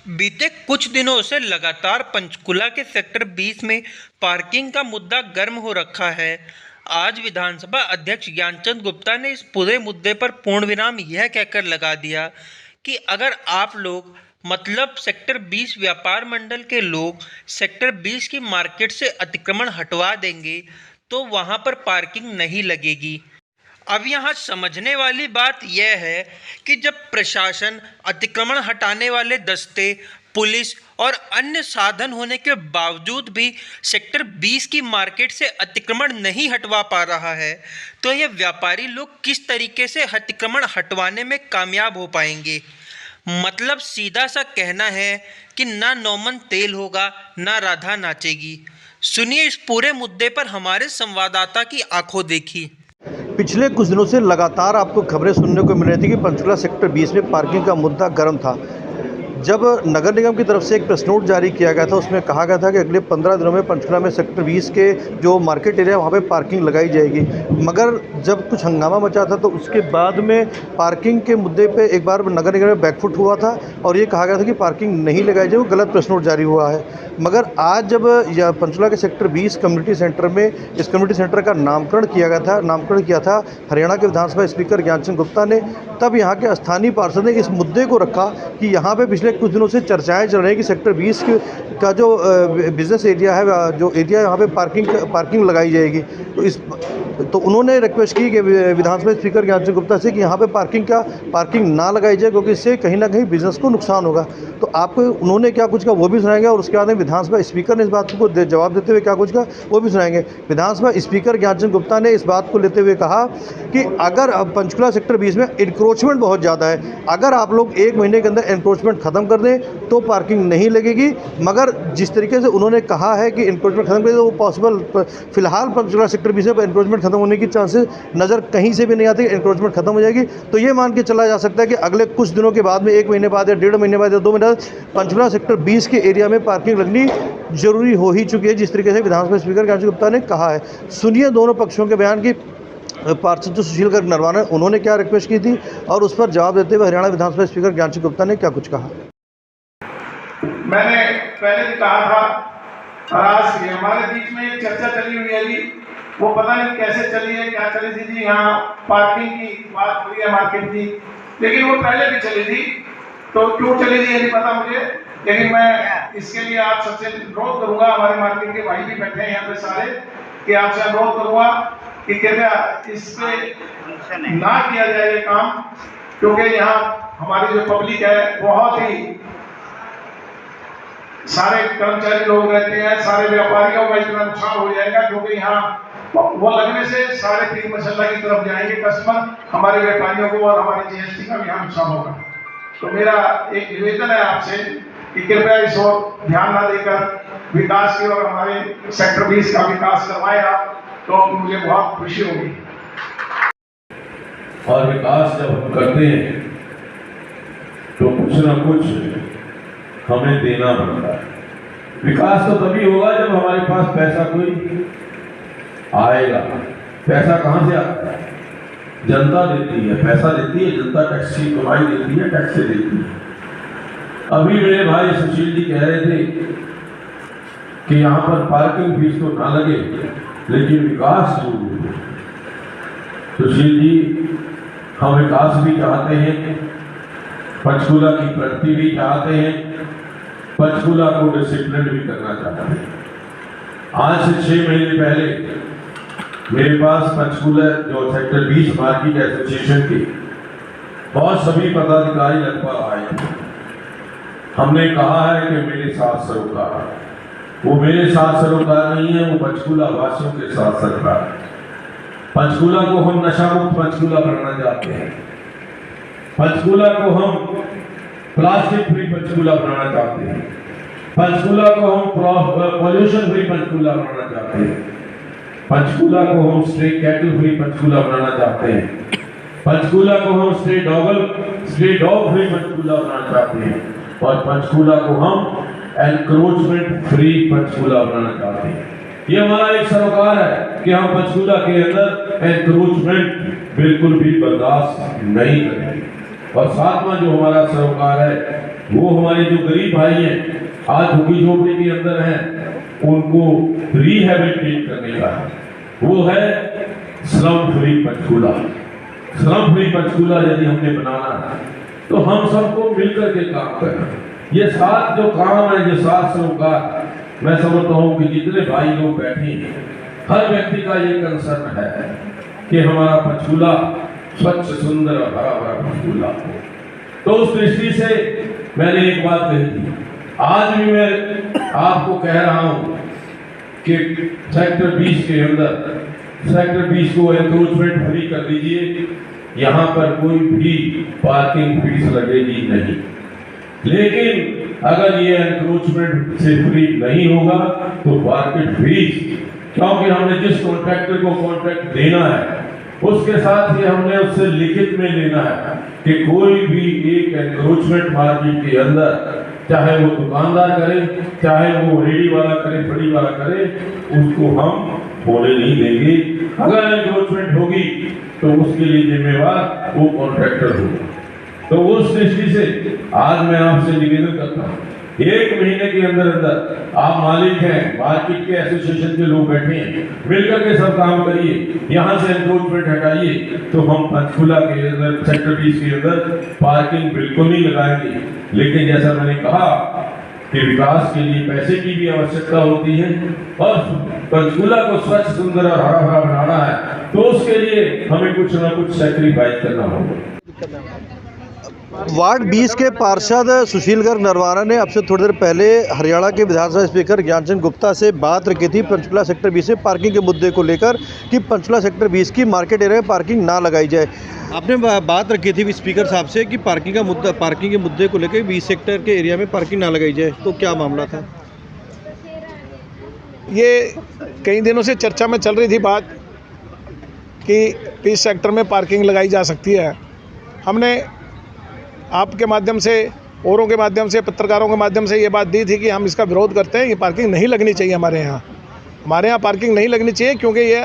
बीते कुछ दिनों से लगातार पंचकुला के सेक्टर 20 में पार्किंग का मुद्दा गर्म हो रखा है। आज विधानसभा अध्यक्ष ज्ञानचंद गुप्ता ने इस पूरे मुद्दे पर पूर्ण विराम यह कहकर लगा दिया कि अगर आप लोग मतलब सेक्टर 20 व्यापार मंडल के लोग सेक्टर 20 की मार्केट से अतिक्रमण हटवा देंगे तो वहां पर पार्किंग नहीं लगेगी। अब यहाँ समझने वाली बात यह है कि जब प्रशासन अतिक्रमण हटाने वाले दस्ते, पुलिस और अन्य साधन होने के बावजूद भी सेक्टर 20 की मार्केट से अतिक्रमण नहीं हटवा पा रहा है, तो ये व्यापारी लोग किस तरीके से अतिक्रमण हटवाने में कामयाब हो पाएंगे। मतलब सीधा सा कहना है कि ना नौमन तेल होगा ना राधा नाचेगी। सुनिए इस पूरे मुद्दे पर हमारे संवाददाता की आंखों देखी। पिछले कुछ दिनों से लगातार आपको खबरें सुनने को मिल रही थी कि पंचकुला सेक्टर 20 में पार्किंग का मुद्दा गर्म था। जब नगर निगम की तरफ से एक प्रेस नोट जारी किया गया था, उसमें कहा गया था कि अगले 15 दिनों में पंचकुला में सेक्टर 20 के जो मार्केट एरिया है वहाँ पे पार्किंग लगाई जाएगी। मगर जब कुछ हंगामा मचा था तो उसके बाद में पार्किंग के मुद्दे पे एक बार नगर निगम में बैकफुट हुआ था और ये कहा गया था कि पार्किंग नहीं लगाई जाए, वो गलत प्रेस नोट जारी हुआ है। मगर आज जब पंचकुला के सेक्टर 20 कम्युनिटी सेंटर में इस कम्युनिटी सेंटर का नामकरण किया था हरियाणा के विधानसभा स्पीकर ज्ञानचंद गुप्ता ने, तब यहाँ के स्थानीय पार्षद ने इस मुद्दे को रखा कि यहाँ पे पिछले कुछ दिनों से चर्चाएं चल रही हैं कि सेक्टर 20 का जो बिजनेस एरिया है, जो एरिया यहाँ पे पार्किंग लगाई जाएगी। तो उन्होंने रिक्वेस्ट की कि विधानसभा स्पीकर ज्ञानचंद गुप्ता से कि यहाँ पे पार्किंग ना लगाई जाए, क्योंकि इससे कहीं ना कहीं बिजनेस को नुकसान होगा। तो आपको उन्होंने क्या कुछ कहा वो भी सुनाएंगे और उसके बाद में विधानसभा स्पीकर ने इस बात को जवाब देते हुए क्या कुछ कहा वो भी सुनाएंगे। विधानसभा स्पीकर ज्ञानचंद गुप्ता ने इस बात को लेते हुए कहा कि अगर पंचकुला सेक्टर 20 में इंक्रोचमेंट बहुत ज़्यादा है, अगर आप लोग 1 महीने के अंदर इंक्रोचमेंट खत्म कर दें तो पार्किंग नहीं लगेगी। मगर जिस तरीके से उन्होंने कहा है कि इंक्रोचमेंट खत्म कर दें, वो पॉसिबल फिलहाल पंचकुला सेक्टर 20 में इंक्रोचमेंट खत्म होने की चांसेस नज़र कहीं से भी नहीं आती। इंक्रोचमेंट खत्म हो जाएगी तो ये मान के चला जा सकता है कि अगले कुछ दिनों के बाद में 1 महीने बाद या 1.5 महीने बाद या 2 महीने बाद पंचकुला सेक्टर 20 के एरिया में पार्किंग लगनी जरूरी हो ही चुकी है, जिस तरीके से विधानसभा स्पीकर ज्ञानचंद गुप्ता ने कहा है। सुनिए दोनों पक्षों के बयान की। पार्षद जो सुशील गर्ग नरवाना उन्होंने क्या रिक्वेस्ट की थी और उस पर जवाब देते हुए हरियाणा विधानसभा स्पीकर ज्ञानचंद गुप्ता ने क्या कुछ कहा। मैंने पहले भी कहा था और आज हमारे बीच में एक चर्चा चली हुई है जी, वो पता नहीं कैसे चली है, क्या चली थी जी। यहाँ पार्किंग की बात हुई है मार्केट की, लेकिन वो पहले भी चली थी, तो क्यों चली थी ये नहीं पता मुझे। लेकिन मैं इसके लिए आप सबसे अनुरोध करूंगा, हमारे मार्केट के भाई भी बैठे हैं यहाँ पे सारे, कि आपसे अनुरोध करूंगा कि कृपया इस पे ना किया जाए ये काम, क्योंकि यहाँ हमारी जो पब्लिक है बहुत ही सारे कर्मचारी लोग रहते हैं, सारे व्यापारियों का इतना नुकसान हो जाएगा, क्योंकि यहाँ वो लगने से सारे पीर मसल्ला की तरफ जाएंगे कस्टमर, हमारे व्यापारियों को और हमारे जीएसटी का भी यहाँ नुकसान होगा। तो मेरा एक निवेदन है आपसे कि कृपया इस ओर ध्यान न देकर विकास की और हमारे सेक्टर 20 का विकास करवाएं आप, तो मुझे बहुत खुशी होगी। और विकास जब हम करते हैं तो कुछ ना कुछ हमें देना पड़ता है। विकास तो तभी होगा जब हमारे पास पैसा कोई आएगा। पैसा कहाँ से आता है? जनता देती है, पैसा देती है जनता, टैक्स की कमाई देती है, टैक्स से देती है। अभी मेरे भाई सुशील जी कह रहे थे कि यहाँ पर पार्किंग फीस तो ना लगे लेकिन विकास जरूर हो। सुशील जी, हम विकास भी चाहते हैं, पंचकुला की प्रगति भी चाहते हैं, पंचकुला को डिसिप्लिन भी करना चाहते हैं। आज से 6 महीने पहले मेरे पास पंचकुला जो सेक्टर 20 मार्केट एसोसिएशन के बहुत सभी पदाधिकारी लगभग आए थे। हमने कहा है कि मेरे साथ सरोकार, वो मेरे साथ सरोकार नहीं है, वो पंचकुला वासियों के साथ सरोकार है। पंचकुला को हम नशा मुक्त पंचकुला बनाना चाहते हैं, पंचकुला को हम प्लास्टिक फ्री पंचकुला बनाना चाहते हैं, पंचकुला को हम पॉल्यूशन फ्री पंचकुला बनाना चाहते हैं, पंचकुला को हम स्ट्रे कैटल फ्री पंचकुला बनाना चाहते हैं, पंचकुला को हम स्ट्रे डॉग फ्री पंचकुला बनाना चाहते हैं और पंचकुला को हम एनक्रोचमेंट फ्री पंचकुला बनाना चाहते हैं। ये हमारा एक सरोकार है कि हम पंचकुला के अंदर एनक्रोचमेंट बिल्कुल भी बर्दाश्त नहीं करेंगे। और सातवां जो हमारा सरोकार है वो हमारे जो गरीब भाई हैं आज झुग्गी झोपड़ी के अंदर हैं उनको रिहैबिलिटेट करने का है, वो है slum free Panchkula. Slum free Panchkula यदि हमने बनाना है तो हम सबको मिलकर के काम करना। ये सात जो काम है, ये सात सरोकार, मैं समझता हूँ कि जितने भाई लोग बैठे हैं हर व्यक्ति का ये कंसर्न है कि हमारा पंचकूला स्वच्छ सुंदर और हरा भरा पंचकूला हो। तो उस दृष्टि से मैंने एक बात कही थी, आज भी मैं आपको कह रहा हूँ कि सेक्टर 20 के अंदर सेक्टर 20 को एनक्रोचमेंट फ्री कर दीजिए, यहाँ पर कोई भी पार्किंग फीस लगेगी नहीं। लेकिन अगर ये एनक्रोचमेंट से फ्री नहीं होगा तो मार्केट फीस, क्योंकि हमने जिस कॉन्ट्रैक्टर को कॉन्ट्रैक्ट देना है उसके साथ ही हमने उससे लिखित में लेना है कि कोई भी एक एनक्रोचमेंट मार्केट के अंदर, चाहे वो दुकानदार करे, चाहे वो रेडी वाला करे, फड़ी वाला करे, उसको हम होने नहीं देंगे। अगर एनक्रोचमेंट होगी तो उसके लिए जिम्मेवार वो कॉन्ट्रैक्टर होगा। तो उस दृष्टि से आज मैं आपसे निवेदन करता हूँ, 1 महीने के अंदर अंदर आप मालिक हैं, मार्केट के एसोसिएशन के लोग बैठे हैं, मिलकर के सब काम करिए, यहाँ से एनक्रोचमेंट हटाइए, तो हम पंचकूला के अंदर सेक्टर 20 के अंदर पार्किंग बिल्कुल नहीं लगाएंगे। लेकिन जैसा मैंने कहा कि विकास के लिए पैसे की भी आवश्यकता होती है और पंचकूला को स्वच्छ सुंदर और हरा भरा बनाना है, तो उसके लिए हमें कुछ ना कुछ सैक्रिफाइस करना होगा। वार्ड 20 के पार्षद सुशील गर्ग नरवाना ने अब से थोड़ी देर पहले हरियाणा के विधानसभा स्पीकर ज्ञानचंद गुप्ता से बात रखी थी पंचकूला सेक्टर 20 में पार्किंग के मुद्दे को लेकर कि पंचकूला सेक्टर 20 की मार्केट एरिया में पार्किंग ना लगाई जाए। आपने बात रखी थी स्पीकर साहब से कि पार्किंग के मुद्दे को लेकर 20 सेक्टर के एरिया में पार्किंग ना लगाई जाए, तो क्या मामला था? ये कई दिनों से चर्चा में चल रही थी बात कि 20 सेक्टर में पार्किंग लगाई जा सकती है। हमने आपके माध्यम से, औरों के माध्यम से, पत्रकारों के माध्यम से ये बात दी थी कि हम इसका विरोध करते हैं, ये पार्किंग नहीं लगनी चाहिए हमारे यहाँ पार्किंग नहीं लगनी चाहिए, क्योंकि ये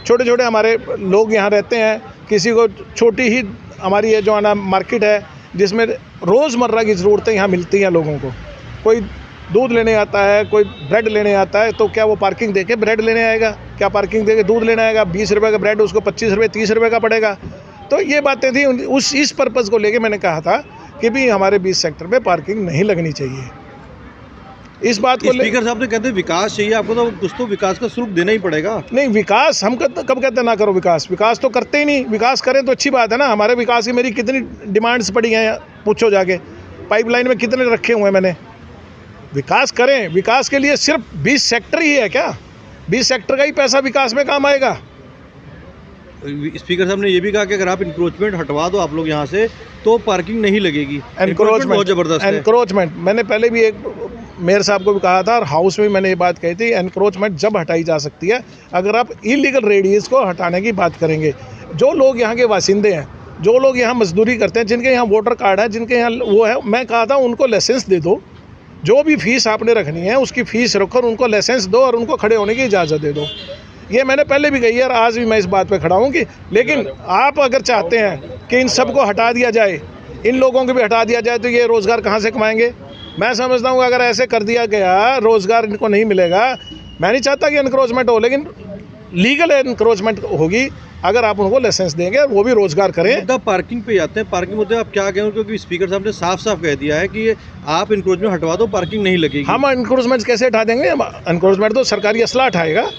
छोटे छोटे हमारे लोग यहाँ रहते हैं। किसी को छोटी ही हमारी ये जो है ना मार्केट है जिसमें रोज़मर्रा की ज़रूरतें यहाँ मिलती हैं लोगों को। कोई दूध लेने आता है, कोई ब्रेड लेने आता है, तो क्या वो पार्किंग देके ब्रेड लेने आएगा? क्या पार्किंग देके दूध लेने आएगा? 20 रुपये का ब्रेड उसको 25 रुपये 30 रुपये का पड़ेगा। तो ये बातें थी, इस पर्पज़ को लेके मैंने कहा था कि भी हमारे 20 सेक्टर में पार्किंग नहीं लगनी चाहिए। इस बात को स्पीकर साहब ने कहते हैं विकास चाहिए आपको, तो कुछ तो विकास का शुल्क देना ही पड़ेगा। नहीं, विकास हम कब कहते हैं ना करो विकास तो करते ही नहीं। विकास करें तो अच्छी बात है ना। हमारे विकास की मेरी कितनी डिमांड्स पड़ी हैं, पूछो जाके। पाइपलाइन में कितने रखे हुए हैं मैंने। विकास करें, विकास के लिए सिर्फ 20 सेक्टर ही है क्या? 20 सेक्टर का ही पैसा विकास में काम आएगा। स्पीकर साहब ने ये भी कहा कि अगर आप इंक्रोचमेंट हटवा दो आप लोग यहाँ से तो पार्किंग नहीं लगेगी। एनक्रोचमेंट बहुत ज़बरदस्त है। एनक्रोचमेंट मैंने पहले भी एक मेयर साहब को भी कहा था और हाउस में मैंने ये बात कही थी, एनक्रोचमेंट जब हटाई जा सकती है अगर आप इलीगल रेडियस को हटाने की बात करेंगे। जो लोग यहाँ के वासिंदे हैं, जो लोग यहाँ मजदूरी करते हैं, जिनके यहाँ वोटर कार्ड है, जिनके यहाँ वो है, मैं कहा था उनको लाइसेंस दे दो। जो भी फीस आपने रखनी है उसकी फ़ीस रखो और उनको लाइसेंस दो और उनको खड़े होने की इजाज़त दे दो। ये मैंने पहले भी कही है और आज भी मैं इस बात पे खड़ा हूँ कि लेकिन आप अगर चाहते हैं कि इन सबको हटा दिया जाए, इन लोगों को भी हटा दिया जाए, तो ये रोज़गार कहाँ से कमाएंगे? मैं समझता हूँ अगर ऐसे कर दिया गया रोज़गार इनको नहीं मिलेगा। मैं नहीं चाहता कि एनक्रोचमेंट हो, लेकिन लीगल एनक्रोचमेंट होगी अगर आप उनको लाइसेंस देंगे, वो भी रोज़गार करें। मुद्दा पार्किंग पे आते हैं। पार्किंग मुद्दे आप क्या कहें? क्योंकि स्पीकर साहब ने साफ साफ कह दिया है कि आप इंक्रोचमेंट हटवा दो, पार्किंग नहीं लगेगी। हम इंक्रोचमेंट कैसे हटा देंगे? इंक्रोचमेंट तो सरकारी असला हटाएगा।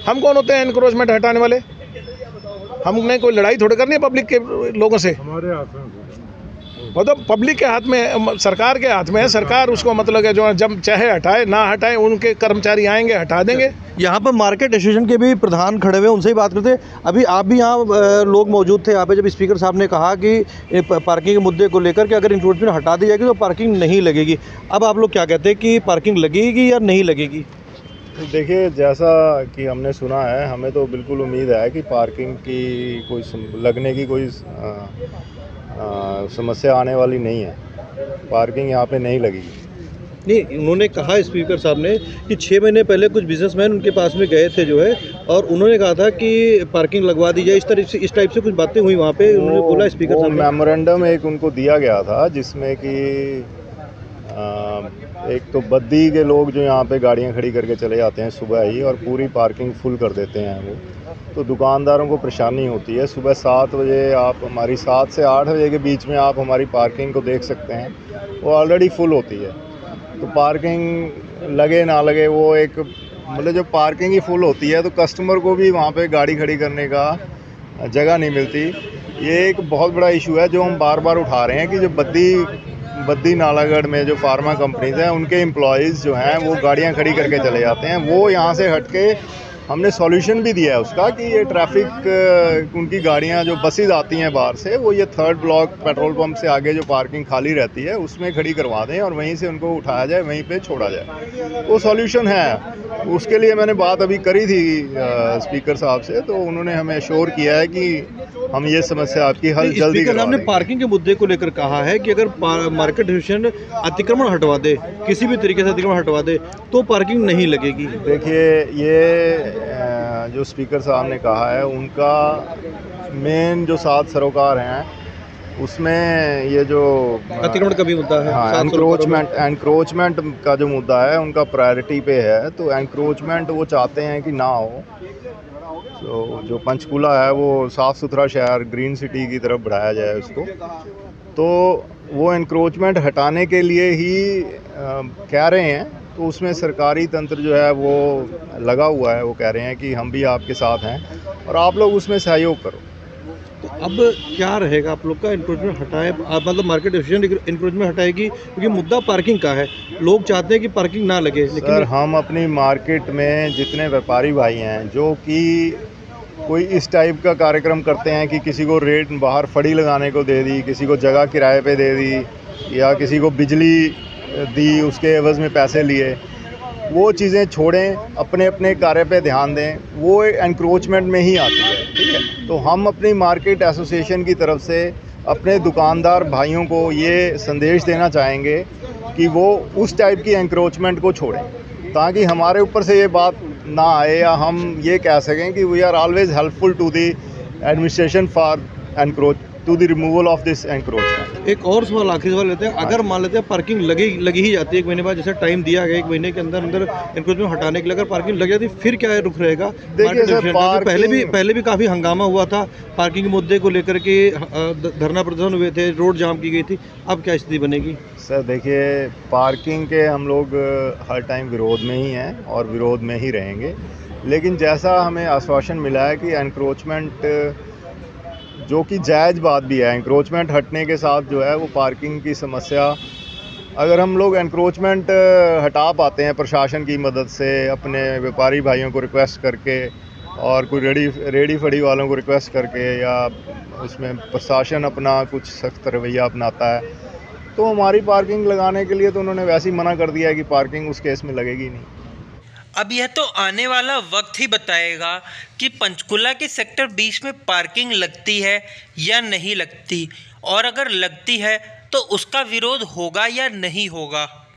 हम कौन होते हैं इंक्रोचमेंट हटाने वाले? हमने कोई लड़ाई थोड़ी करनी है पब्लिक के लोगों से। हमारे हाथ में वो तो पब्लिक के हाथ में, सरकार के हाथ में है। सरकार उसको मतलब है जो जब चाहे हटाए, ना हटाए, उनके कर्मचारी आएंगे हटा देंगे। यहाँ पर मार्केट एसोसिएशन के भी प्रधान खड़े हुए, उनसे ही बात करते हैं। अभी आप भी यहाँ लोग मौजूद थे यहाँ पे जब स्पीकर साहब ने कहा कि पार्किंग के मुद्दे को लेकर कि अगर इंक्रोचमेंट हटा दी जाएगी तो पार्किंग नहीं लगेगी। अब आप लोग क्या कहते हैं कि पार्किंग लगेगी या नहीं लगेगी? देखिए, जैसा कि हमने सुना है, हमें तो बिल्कुल उम्मीद है कि पार्किंग की कोई लगने की कोई समस्या आने वाली नहीं है। पार्किंग यहाँ पे नहीं लगेगी। नहीं, उन्होंने कहा स्पीकर साहब ने कि 6 महीने पहले कुछ बिजनेसमैन उनके पास में गए थे जो है, और उन्होंने कहा था कि पार्किंग लगवा दी जाए। इस टाइप से कुछ बातें हुई वहाँ पे, उन्होंने बोला स्पीकर साहब। मेमोरेंडम एक उनको दिया गया था जिसमें कि एक तो बद्दी के लोग जो यहाँ पे गाड़ियाँ खड़ी करके चले जाते हैं सुबह ही और पूरी पार्किंग फुल कर देते हैं वो, तो दुकानदारों को परेशानी होती है। सुबह 7 बजे आप हमारी 7 से 8 बजे के बीच में आप हमारी पार्किंग को देख सकते हैं, वो ऑलरेडी फुल होती है। तो पार्किंग लगे ना लगे वो एक मतलब जब पार्किंग ही फुल होती है तो कस्टमर को भी वहाँ पे गाड़ी खड़ी करने का जगह नहीं मिलती। ये एक बहुत बड़ा इशू है जो हम बार बार उठा रहे हैं कि जो बद्दी नालागढ़ में जो फार्मा कंपनीज हैं उनके एम्प्लॉयज़ जो हैं वो गाड़ियाँ खड़ी करके चले जाते हैं। वो यहाँ से हट के हमने सॉल्यूशन भी दिया है उसका कि ये ट्रैफिक उनकी गाड़ियाँ जो बसेज आती हैं बाहर से वो ये 3rd ब्लॉक पेट्रोल पंप से आगे जो पार्किंग खाली रहती है उसमें खड़ी करवा दें और वहीं से उनको उठाया जाए, वहीं पे छोड़ा जाए। वो सॉल्यूशन है। उसके लिए मैंने बात अभी करी थी स्पीकर साहब से, तो उन्होंने हमें अश्योर किया है कि हम ये समस्या आपकी हल जल्दी स्पीकर साहब ने पार्किंग के मुद्दे को लेकर कहा है कि अगर मार्केट एसोसिएशन अतिक्रमण हटवा दे, किसी भी तरीके से अतिक्रमण हटवा दे तो पार्किंग नहीं लगेगी। देखिए ये जो स्पीकर साहब ने कहा है उनका मेन जो 7 सरोकार हैं उसमें ये जो अतिक्रमण का भी मुद्दा है। हाँ, एनक्रोचमेंट का जो मुद्दा है उनका प्रायोरिटी पे है। तो एनक्रोचमेंट वो चाहते हैं कि ना हो। तो जो पंचकूला है वो साफ़ सुथरा शहर ग्रीन सिटी की तरफ बढ़ाया जाए उसको। तो वो एनक्रोचमेंट हटाने के लिए ही कह रहे हैं। तो उसमें सरकारी तंत्र जो है वो लगा हुआ है। वो कह रहे हैं कि हम भी आपके साथ हैं और आप लोग उसमें सहयोग करो। तो अब क्या रहेगा आप लोग का? इंक्रोचमेंट हटाए मतलब मार्केट एसोसिएशन इंक्रोचमेंट हटाएगी क्योंकि मुद्दा पार्किंग का है। लोग चाहते हैं कि पार्किंग ना लगे, लेकिन सर हम अपनी मार्केट में जितने व्यापारी भाई हैं जो कि कोई इस टाइप का कार्यक्रम करते हैं कि किसी को रेट बाहर फड़ी लगाने को दे दी, किसी को जगह किराए पे दे दी या किसी को बिजली दी, उसके एवज़ में पैसे लिए, वो चीज़ें छोड़ें, अपने अपने कार्य पे ध्यान दें। वो एनक्रोचमेंट में ही आती है। ठीक है, तो हम अपनी मार्केट एसोसिएशन की तरफ से अपने दुकानदार भाइयों को ये संदेश देना चाहेंगे कि वो उस टाइप की एनक्रोचमेंट को छोड़ें, ताकि हमारे ऊपर से ये बात ना आए या हम ये कह सकें कि we are always helpful to the administration for to the removal of this encroachment. एक और सवाल, आखिरी सवाल लेते हैं। अगर मान लेते हैं पार्किंग लगी ही जाती है 1 महीने बाद, जैसे टाइम दिया गया 1 महीने के अंदर इंक्रोचमेंट हटाने के लिए, अगर पार्किंग लग जाती फिर क्या रुख रहेगा? देखिए सर, पहले भी काफ़ी हंगामा हुआ था पार्किंग के मुद्दे को लेकर के, धरना प्रदर्शन हुए थे, रोड जाम की गई थी। अब क्या स्थिति बनेगी? सर देखिए, पार्किंग के हम लोग हर टाइम विरोध में ही हैं और विरोध में ही रहेंगे। लेकिन जैसा हमें आश्वासन मिला है कि एनक्रोचमेंट, जो कि जायज़ बात भी है, एनक्रोचमेंट हटने के साथ जो है वो पार्किंग की समस्या, अगर हम लोग एनक्रोचमेंट हटा पाते हैं प्रशासन की मदद से, अपने व्यापारी भाइयों को रिक्वेस्ट करके और कोई रेडी फड़ी वालों को रिक्वेस्ट करके, या उसमें प्रशासन अपना कुछ सख्त रवैया अपनाता है, तो हमारी पार्किंग लगाने के लिए तो उन्होंने वैसे ही मना कर दिया है कि पार्किंग उस केस में लगेगी नहीं। अब यह तो आने वाला वक्त ही बताएगा कि पंचकुला के सेक्टर 20 में पार्किंग लगती है या नहीं लगती, और अगर लगती है तो उसका विरोध होगा या नहीं होगा।